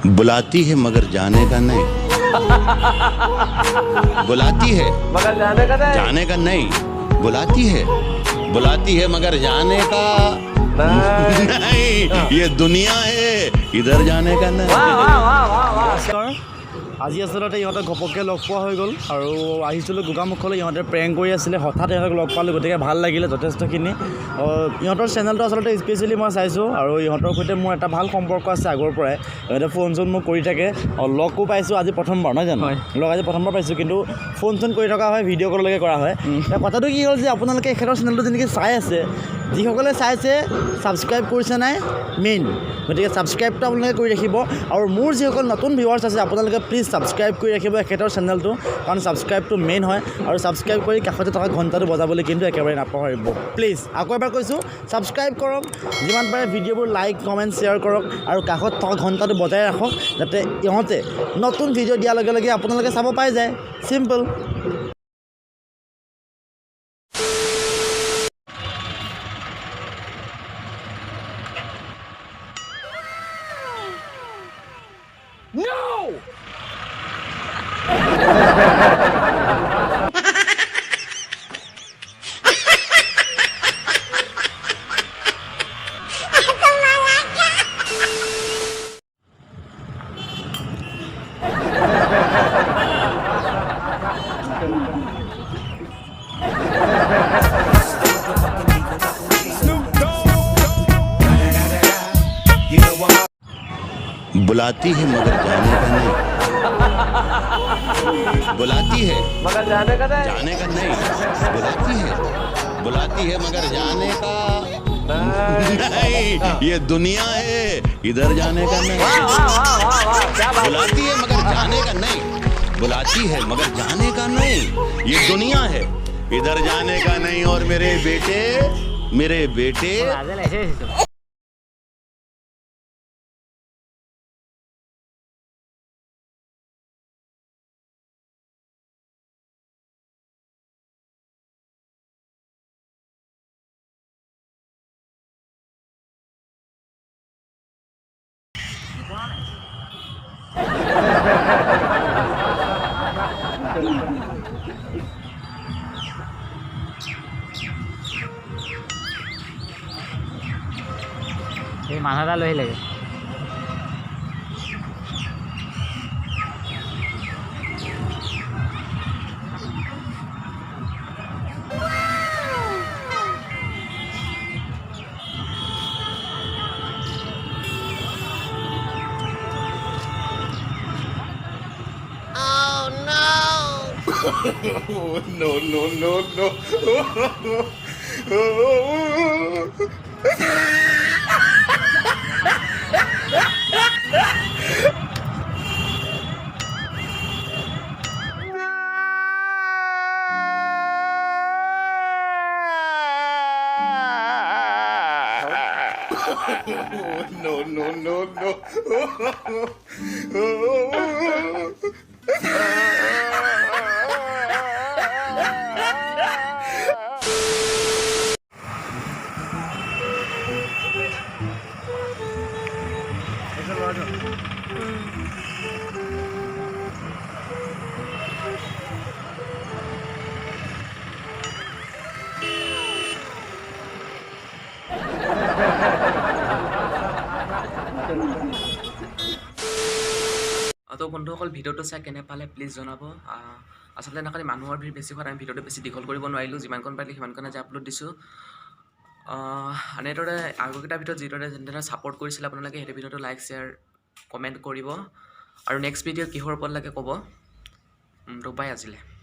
बुलाती है मगर जाने का नहीं बुलाती है मगर जाने का नहीं बुलाती है मगर जाने का नहीं ये दुनिया है इधर जाने का नहीं আজি আচলতে ইহঁতক ঘপককৈ লগ পোৱা হৈ গ'ল আৰু আহিছিলোঁ গোগামুখলৈ ইহঁতে প্ৰেংক কৰি আছিলে হঠাৎ ইহঁতক লগ পালোঁ গতিকে ভাল লাগিলে যথেষ্টখিনি ইহঁতৰ চেনেলটো আচলতে স্পেচিয়েলি মই চাইছোঁ আৰু ইহঁতৰ সৈতে মোৰ এটা ভাল সম্পৰ্ক আছে আগৰ পৰাই ইহঁতে ফোন চোন মোক কৰি থাকে লগো পাইছোঁ আজি প্ৰথমবাৰ নহয় জানো লগ আজি প্ৰথমবাৰ পাইছোঁ কিন্তু ফোন চোন কৰি থকা হয় ভিডিঅ' কললৈকে কৰা হয় এতিয়া কথাটো কি হ'ল যে আপোনালোকে এখেতৰ চেনেলটো যেনেকৈ চাই আছে যিসকলে চাইছে ছাবস্ক্ৰাইব কৰিছে নাই মেইন গতিকে ছাবস্ক্ৰাইবটো আপোনালোকে কৰি ৰাখিব আৰু মোৰ যিসকল নতুন ভিউৱাৰ্ছ আছে আপোনালোকে প্লিজ ছাবস্ক্ৰাইব কৰি ৰাখিব এখেতৰ চেনেলটো কাৰণ ছাবস্ক্ৰাইবটো মেইন হয় আৰু ছাবস্ক্ৰাইব কৰি কাষতে থকা ঘণ্টাটো বজাবলৈ কিন্তু একেবাৰে নাপাহৰিব প্লিজ আকৌ এবাৰ কৈছোঁ ছাবস্ক্ৰাইব কৰক যিমান পাৰে ভিডিঅ'বোৰ লাইক কমেণ্ট শ্বেয়াৰ কৰক আৰু কাষত থকা ঘণ্টাটো বজাই ৰাখক যাতে ইহঁতে নতুন ভিডিঅ' দিয়াৰ লগে লগে আপোনালোকে চাব পাই যায় চিম্পল बुलाती है मगर जाने का नहीं बुलाती है मगर जाने का नहीं बुलाती है मगर जाने का नहीं ये दुनिया है इधर जाने का नहीं बुलाती है मगर जाने का नहीं बुलाती है मगर जाने का नहीं ये दुनिया है इधर जाने का नहीं और मेरे बेटे এই মানুহ এটা লৈ আহিলে তো বন্ধুসকল ভিডিঅ'টো চাই কেনে পালে প্লিজ জনাব আচলতে এনেকৈ মানুহৰ ভিৰ বেছি হোৱাত আমি ভিডিঅ'টো বেছি দীঘল কৰিব নোৱাৰিলোঁ যিমানকণ পাৰিলোঁ সিমানকণ আজি আপলোড দিছোঁ এনেদৰে আগৰকেইটা ভিডিঅ'ত যিদৰে যেনেদৰে ছাপোৰ্ট কৰিছিলে আপোনালোকে সেইটো ভিডিঅ'টো লাইক শ্বেয়াৰ কমেণ্ট কৰিব আৰু নেক্সট ভিডিঅ' কিহৰ ওপৰত লাগে ক'ব তো বাই আজিলৈ